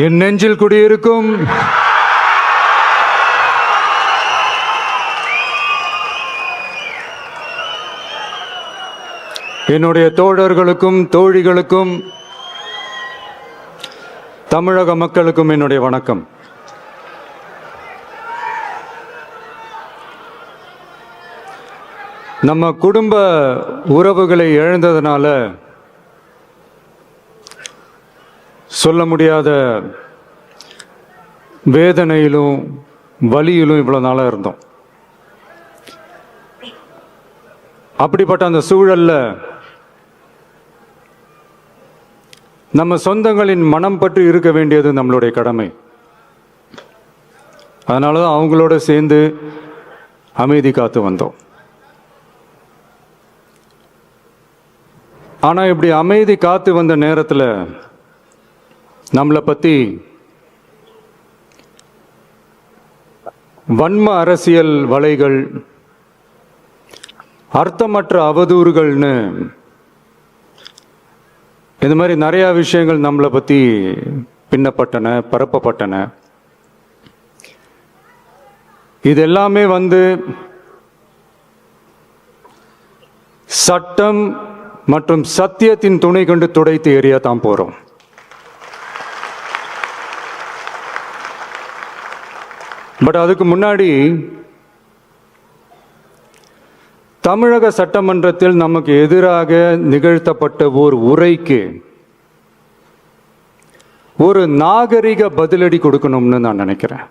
என் நெஞ்சில் குடியிருக்கும் என்னுடைய தோழர்களுக்கும் தோழிகளுக்கும் தமிழக மக்களுக்கும் என்னுடைய வணக்கம். நம்ம குடும்ப உறவுகளை இழந்ததுனால சொல்ல முடியாத வேதனையிலும் வலியிலும் இவ்வளவு நாளா இருந்தோம். அப்படிப்பட்ட அந்த சூழல்ல நம்ம சொந்தங்களின் மனம் பற்றி இருக்க வேண்டியது நம்மளுடைய கடமை. அதனாலதான் அவங்களோட சேர்ந்து அமைதி காத்து வந்தோம். ஆனா இப்படி அமைதி காத்து வந்த நேரத்தில் நம்மளை பத்தி வன்ம அரசியல் வலைகள், அர்த்தமற்ற அவதூறுகள்னு இந்த மாதிரி நிறைய விஷயங்கள் நம்மளை பத்தி பின்னப்பட்டன, பரப்பப்பட்டன. இது எல்லாமே சட்டம் மற்றும் சத்தியத்தின் துணை கொண்டு துடைத்து எறியத்தான் போறோம். பட் அதுக்கு முன்னாடி தமிழக சட்டமன்றத்தில் நமக்கு எதிராக நிகழ்த்தப்பட்ட ஒரு உரைக்கு ஒரு நாகரிக பதிலடி கொடுக்கணும்னு நான் நினைக்கிறேன்.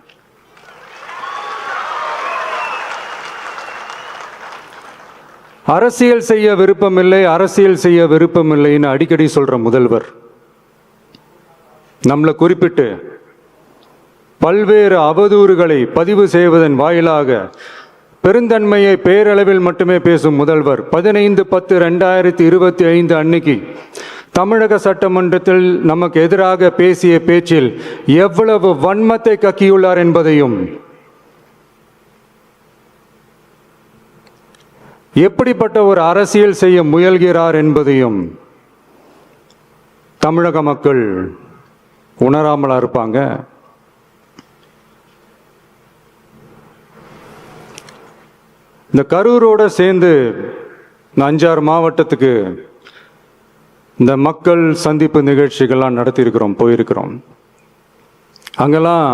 அரசியல் செய்ய விருப்பமில்லை, அரசியல் செய்ய விருப்பமில்லைன்னு அடிக்கடி சொல்ற முதல்வர் நம்மளை குறிப்பிட்டு பல்வேறு அவதூறுகளை பதிவு செய்வதன் வாயிலாக பெருந்தன்மையை பேரளவில் மட்டுமே பேசும் முதல்வர் 15/10/2025 அன்னைக்கு தமிழக சட்டமன்றத்தில் நமக்கு எதிராக பேசிய பேச்சில் எவ்வளவு வன்மத்தை கக்கியுள்ளார் என்பதையும், எப்படிப்பட்ட ஒரு அரசியல் செய்ய முயல்கிறார் என்பதையும் தமிழக மக்கள் உணராமலா இருப்பாங்க. இந்த கரூரோட சேர்ந்து 5-6 மாவட்டத்துக்கு இந்த மக்கள் சந்திப்பு நிகழ்ச்சிகள்லாம் நடத்தியிருக்கிறோம், போயிருக்கிறோம். அங்கெல்லாம்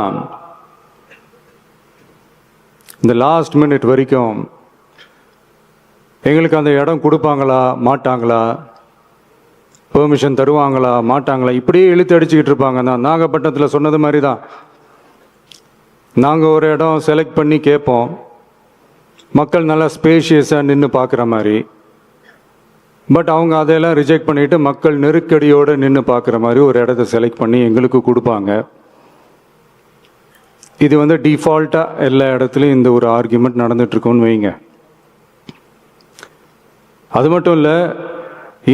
இந்த லாஸ்ட் மினிட் வரைக்கும் எங்களுக்கு அந்த இடம் கொடுப்பாங்களா மாட்டாங்களா, பெர்மிஷன் தருவாங்களா மாட்டாங்களா, இப்படியே இழுத்து அடிச்சுக்கிட்டு இருப்பாங்க. தான் நாகப்பட்டினத்தில் சொன்னது மாதிரி தான். நாங்கள் ஒரு இடம் செலக்ட் பண்ணி கேட்போம், மக்கள் நல்லா ஸ்பேஷியஸாக நின்று பார்க்குற மாதிரி. பட் அவங்க அதையெல்லாம் ரிஜெக்ட் பண்ணிட்டு மக்கள் நெருக்கடியோடு நின்று பார்க்குற மாதிரி ஒரு இடத்த செலக்ட் பண்ணி எங்களுக்கு கொடுப்பாங்க. இது டிஃபால்ட்டாக எல்லா இடத்துலையும் இந்த ஒரு ஆர்கியூமெண்ட் நடந்துட்டுருக்கோன்னு வைங்க. அது மட்டும் இல்லை,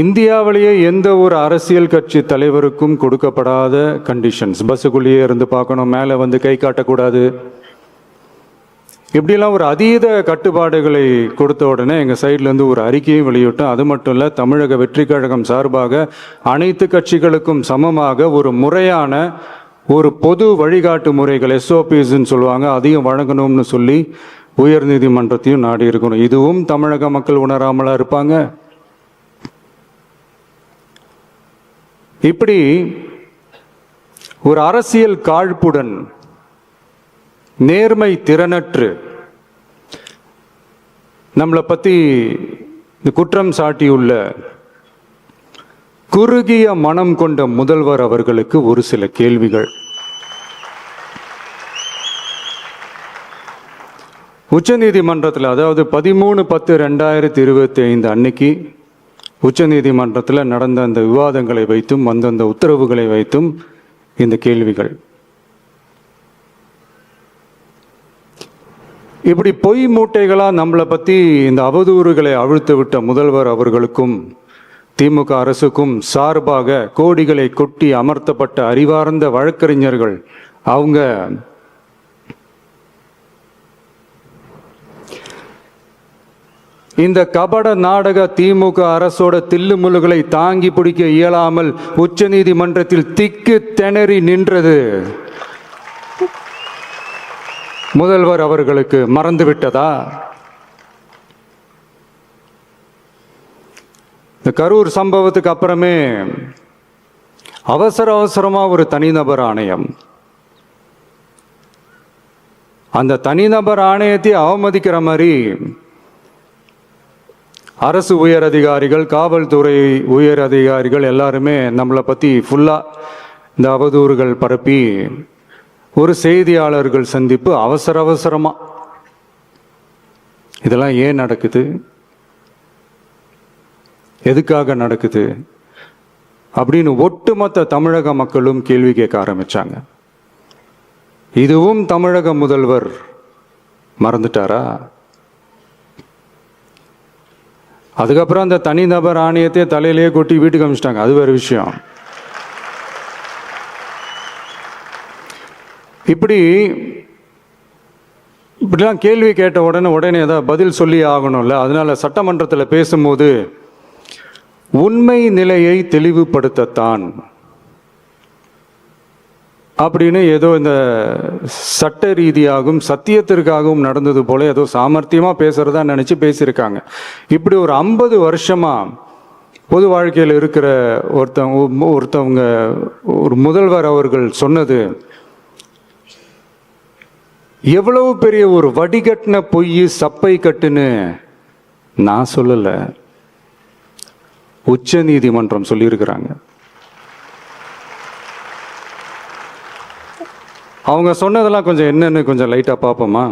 இந்தியாவிலேயே எந்த ஒரு அரசியல் கட்சி தலைவருக்கும் கொடுக்கப்படாத கண்டிஷன்ஸ். பஸ்ஸுக்குள்ளேயே இருந்து பார்க்கணும், மேலே கை காட்டக்கூடாது, இப்படிலாம் ஒரு அதீத கட்டுப்பாடுகளை கொடுத்த உடனே எங்கள் சைட்லேருந்து ஒரு அறிக்கையும் வெளியிட்டோம். அது மட்டும் இல்லை, தமிழக வெற்றி கழகம் சார்பாக அனைத்து கட்சிகளுக்கும் சமமாக ஒரு முறையான ஒரு பொது வழிகாட்டு முறைகள், SOPஸ்ன்னு சொல்லுவாங்க, அதையும் வழங்கணும்னு சொல்லி உயர் நீதிமன்றத்தையும் நாடி இருக்கணும். இதுவும் தமிழக மக்கள் உணராமலா இருப்பாங்க. இப்படி ஒரு அரசியல் காழ்ப்புடன், நேர்மை திறனற்று நம்மளை பத்தி குற்றம் சாட்டியுள்ள குறுகிய மனம் கொண்ட முதல்வர் அவர்களுக்கு ஒரு சில கேள்விகள். உச்சநீதிமன்றத்தில், அதாவது 13/10/2025 அன்னைக்கு உச்சநீதிமன்றத்தில் நடந்த அந்த விவாதங்களை வைத்தும் அந்த உத்தரவுகளை வைத்தும் இந்த கேள்விகள். இப்படி பொய் மூட்டைகளாக நம்மளை பற்றி இந்த அவதூறுகளை அவிழ்த்து விட்ட முதல்வர் அவர்களுக்கும் திமுக அரசுக்கும் சார்பாக கோடிகளை கொட்டி அமர்த்தப்பட்ட அறிவார்ந்த வழக்கறிஞர்கள் அவங்க இந்த கபட நாடக திமுக அரசோட தில்லுமுல்லுகளை தாங்கி பிடிக்க இயலாமல் உச்ச நீதிமன்றத்தில் திக்கு திணறி நின்றது முதல்வர் அவர்களுக்கு மறந்துவிட்டதா? இந்த கரூர் சம்பவத்துக்கு அப்புறமே அவசரமா ஒரு தனிநபர் ஆணையம், அந்த தனிநபர் ஆணையத்தை அவமதிக்கிற மாதிரி அரசு உயர் அதிகாரிகள், காவல்துறை உயர் அதிகாரிகள் எல்லாருமே நம்மளை பற்றி ஃபுல்லாக இந்த அவதூறுகள் பரப்பி ஒரு செய்தியாளர்கள் சந்திப்பு அவசரமாக. இதெல்லாம் ஏன் நடக்குது, எதுக்காக நடக்குது அப்படின்னு ஒட்டுமொத்த தமிழக மக்களும் கேள்வி கேட்க ஆரம்பிச்சாங்க. இதுவும் தமிழக முதல்வர் மறந்துட்டாரா? அதுக்கப்புறம் அந்த தனிநபர் ஆணையத்தை தலையிலேயே கொட்டி வீட்டுக்கு அனுப்பிச்சிட்டாங்க. அது வேறு விஷயம். இப்படிலாம் கேள்வி கேட்ட உடனே ஏதாவது பதில் சொல்லி ஆகணும்ல. அதனால சட்டமன்றத்தில் பேசும்போது உண்மை நிலையை தெளிவுபடுத்தத்தான் அப்படின்னு ஏதோ இந்த சட்ட ரீதியாகவும் சத்தியத்திற்காகவும் நடந்தது போல ஏதோ சாமர்த்தியமாக பேசுறதா நினச்சி பேசியிருக்காங்க. இப்படி ஒரு 50 வருஷமா பொது வாழ்க்கையில் இருக்கிற ஒருத்தவங்க ஒரு முதல்வர் அவர்கள் சொன்னது எவ்வளவு பெரிய ஒரு வடிகட்டின பொய், சப்பை கட்டுன்னு நான் சொல்லலை, உச்ச நீதிமன்றம் சொல்லியிருக்கிறாங்க. அவங்க சொன்னதெல்லாம் கொஞ்சம் என்னன்னு கொஞ்சம் லைட்டா பார்ப்போமா?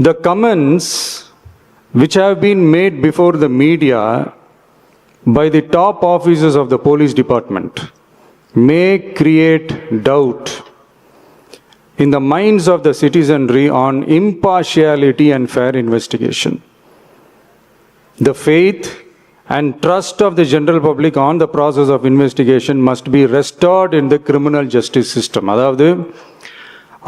The comments which have been made before the media by the top officers of the police department may create doubt in the minds of the citizenry on impartiality and fair investigation. The faith and trust of the general public on the process of investigation must be restored in the criminal justice system. அதாவது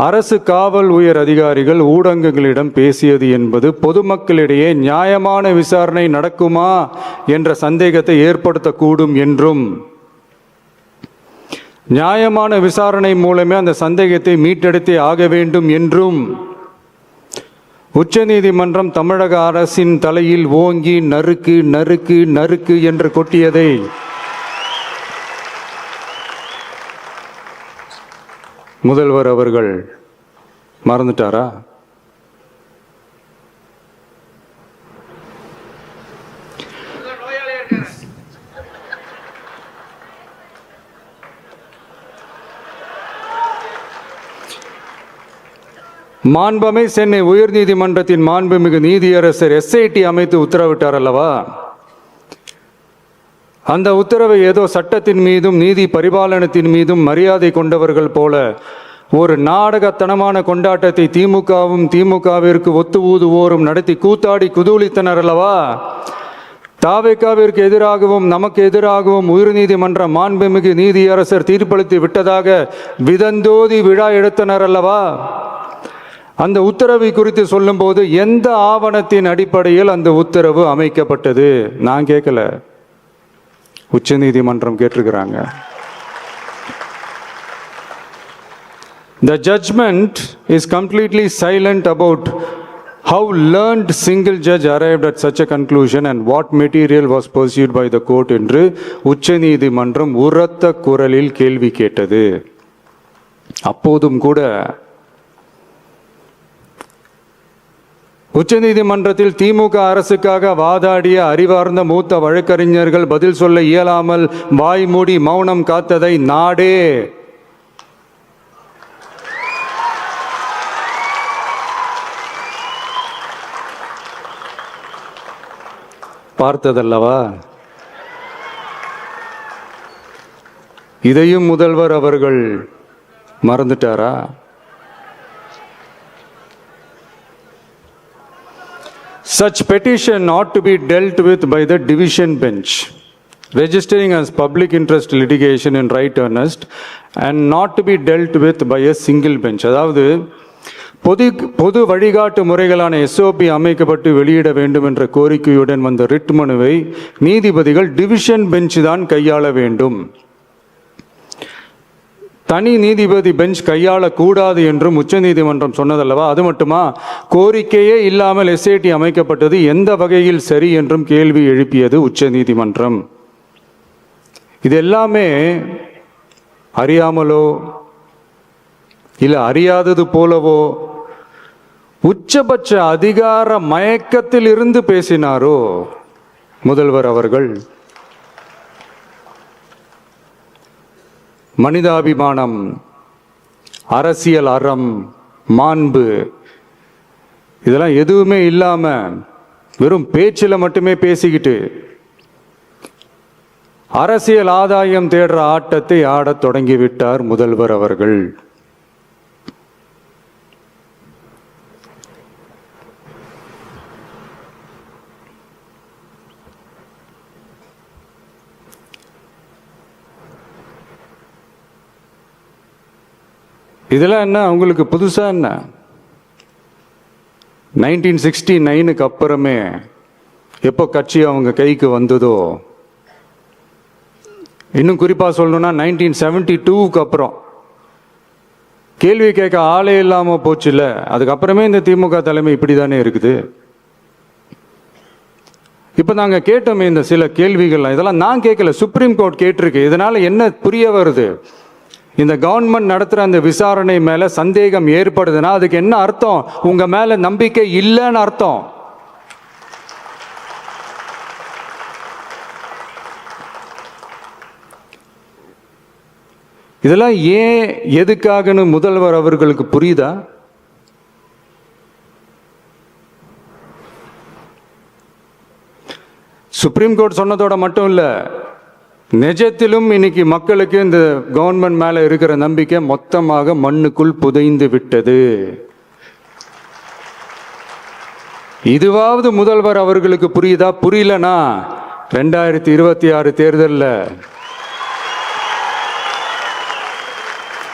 அரசு காவல் உயர் அதிகாரிகள் ஊடகங்களிடம் பேசியது என்பது பொதுமக்களிடையே நியாயமான விசாரணை நடக்குமா என்ற சந்தேகத்தை ஏற்படுத்தக்கூடும் என்றும், நியாயமான விசாரணை மூலமே அந்த சந்தேகத்தை மீட்டெடுத்தே ஆக வேண்டும் என்றும் உச்ச நீதிமன்றம் தமிழக அரசின் தலையில் ஓங்கி நறுக்கு நறுக்கு நறுக்கு என்று கொட்டியதை முதல்வர் அவர்கள் மறந்துட்டாரா? மாண்புமை சென்னை உயர்நீதிமன்றத்தின் மாண்புமிகு நீதியரசர் எஸ்ஐடி அமைத்து உத்தரவிட்டார் அல்லவா? அந்த உத்தரவை ஏதோ சட்டத்தின் மீதும் நீதி பரிபாலனத்தின் மீதும் மரியாதை கொண்டவர்கள் போல ஒரு நாடகத்தனமான கொண்டாட்டத்தை திமுகவிற்கு ஒத்து ஊதுவோரும் நடத்தி கூத்தாடி குதூளித்தனர் அல்லவா? தாவேகாவிற்கு எதிராகவும் நமக்கு எதிராகவும் உயர்நீதிமன்ற மாண்புமிகு நீதியரசர் தீர்ப்பளித்து விட்டதாக விதந்தோதி விழா எடுத்தனர் அல்லவா? அந்த உத்தரவை குறித்து சொல்லும்போது எந்த ஆவணத்தின் அடிப்படையில் அந்த உத்தரவு அமைக்கப்பட்டது? நான் கேட்கல, உச்ச நீதிமன்றம் கேட்டிருக்கிறாங்க. The judgment is completely silent about how learned single judge arrived at such a conclusion and what material was pursued by the court என்று உச்ச நீதிமன்றம் உரத்த குரலில் கேள்வி கேட்டது. அப்போதும் கூட உச்ச நீதிமன்றத்தில் திமுக அரசுக்காக வாதாடிய அறிவார்ந்த மூத்த வழக்கறிஞர்கள் பதில் சொல்ல இயலாமல் வாய் மூடி மௌனம் காத்ததை நாடே பார்த்ததல்லவா? இதையும் முதல்வர் அவர்கள் மறந்துட்டாரா? Such petition ought to be dealt with by the division bench, registering as public interest litigation in right earnest and not to be dealt with by a single bench. அதாவது பொது வழிகாட்டு முறைகளான எஸ்ஓபி அமைக்கப்பட்டு வெளியிட வேண்டும் என்ற கோரிக்கையுடன் வந்த ரிட் மனுவை நீதிபதிகள் டிவிஷன் பெஞ்ச் தான் கையாள வேண்டும், தனி நீதிபதி பெஞ்ச் கையாளக்கூடாது என்றும் உச்சநீதிமன்றம் சொன்னதல்லவா? அது மட்டுமா, கோரிக்கையே இல்லாமல் எஸ்ஐடி அமைக்கப்பட்டது எந்த வகையில் சரி என்றும் கேள்வி எழுப்பியது உச்சநீதிமன்றம். இது எல்லாமே அறியாமலோ இல்லை அறியாதது போலவோ உச்சபட்ச அதிகார மயக்கத்தில் இருந்து பேசினாரோ முதல்வர் அவர்கள்? மனிதாபிமானம், அரசியல் அறம், மாண்பு இதெல்லாம் எதுவுமே இல்லாம வெறும் பேச்சில் மட்டுமே பேசிக்கிட்டு அரசியல் ஆதாயம் தேடுற ஆட்டத்தை ஆடத் தொடங்கிவிட்டார் முதல்வர் அவர்கள். இதெல்லாம் என்ன அவங்களுக்கு புதுசா? என்ன 1969க்கு அப்புறமே எப்போ கட்சி அவங்க கைக்கு வந்ததோ, இன்னும் குறிப்பாக சொல்லணும்னா 1972க்கு அப்புறம் கேள்வி கேட்க ஆளே இல்லாமல் போச்சுல்ல, அதுக்கப்புறமே இந்த திமுக தலைமை இப்படி தானே இருக்குது. இப்போ நாங்கள் கேட்டோமே இந்த சில கேள்விகள்லாம், இதெல்லாம் நான் கேட்கல, சுப்ரீம் கோர்ட் கேட்டிருக்கு. இதனால என்ன புரிய வருது? இந்த கவர்மெண்ட் நடத்துகிற அந்த விசாரணை மேலே சந்தேகம் ஏற்படுதுன்னா அதுக்கு என்ன அர்த்தம்? உங்க மேல நம்பிக்கை இல்லைன்னு அர்த்தம். இதெல்லாம் ஏன் எதுக்காகன்னு முதல்வர் அவர்களுக்கு புரியுதா? சுப்ரீம் கோர்ட் சொன்னதோட மட்டும் இல்லை, நிஜத்திலும் இன்னைக்கு மக்களுக்கு இந்த கவர்மெண்ட் மேல இருக்கிற நம்பிக்கை மொத்தமாக மண்ணுக்குள் புதைந்து விட்டது. இதுவாவது முதல்வர் அவர்களுக்கு புரியுதா? புரியலனா 2026 தேர்தலில்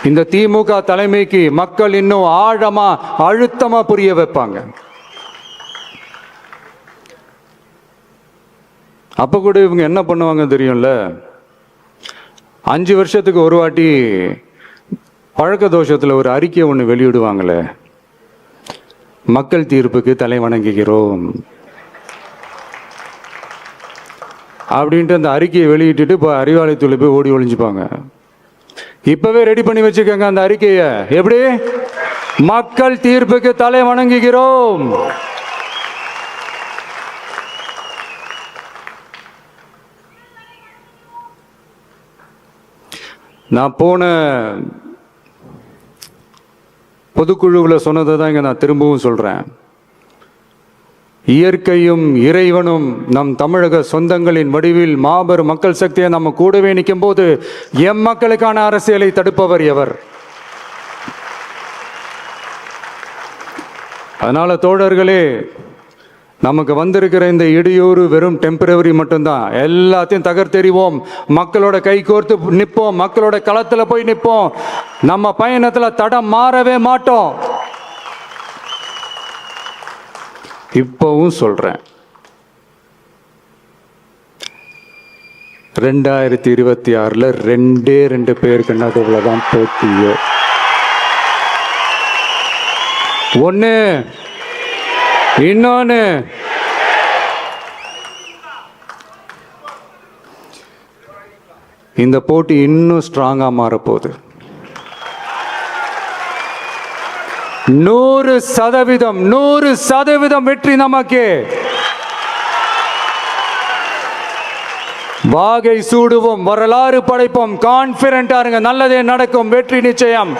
இந்த திமுக தலைமைக்கு மக்கள் இன்னும் ஆழமா அழுத்தமா புரிய வைப்பாங்க. அப்ப கூட இவங்க என்ன பண்ணுவாங்க தெரியும்ல, 5 வருஷத்துக்கு ஒரு வாட்டி பழக்க தோஷத்தில் ஒரு அறிக்கை ஒன்று வெளியிடுவாங்களே, மக்கள் தீர்ப்புக்கு தலை வணங்குகிறோம் அப்படின்ட்டு அந்த அறிக்கையை வெளியிட்டுட்டு இப்போ அறிவாலயத்தில் போய் ஓடி ஒளிஞ்சுப்பாங்க. இப்பவே ரெடி பண்ணி வச்சுக்கோங்க அந்த அறிக்கையை. எப்படி? மக்கள் தீர்ப்புக்கு தலை வணங்குகிறோம். நான் போன பொதுக்குழுவில் சொன்னதை தான் இங்கே நான் திரும்பவும் சொல்கிறேன். இயற்கையும் இறைவனும் நம் தமிழக சொந்தங்களின் வடிவில் மாபெரும் மக்கள் சக்தியை நம்ம கூடவே நிற்கும் போது எம் மக்களுக்கான அரசியலை தடுப்பவர் எவர்? அதனால தோழர்களே, நமக்கு வந்திருக்கிற இந்த இடையூறு வெறும் டெம்பரவரி மட்டும்தான். எல்லாத்தையும் தகர்த்தெறிவோம், மக்களோட கை கோர்த்து நிற்போம், மக்களோட களத்தில் போய் நிற்போம். நம்ம பயணத்தில் தடம் மாறவே மாட்டோம். இப்பவும் சொல்றேன், 2026 2 பேருக்கு நடுவுலதான் போட்டியோ. ஒண்ணு, இன்னொன்னு இந்த போட்டி இன்னும் ஸ்ட்ராங்கா மாறப்போகுது. 100% வெற்றி நமக்கு. வாகை சூடுவோம், வரலாறு படைப்போம், கான்பிடென்டா இருங்க, நல்லதே நடக்கும், வெற்றி நிச்சயம்.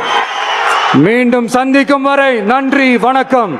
மீண்டும் சந்திக்கும் வரை நன்றி, வணக்கம்.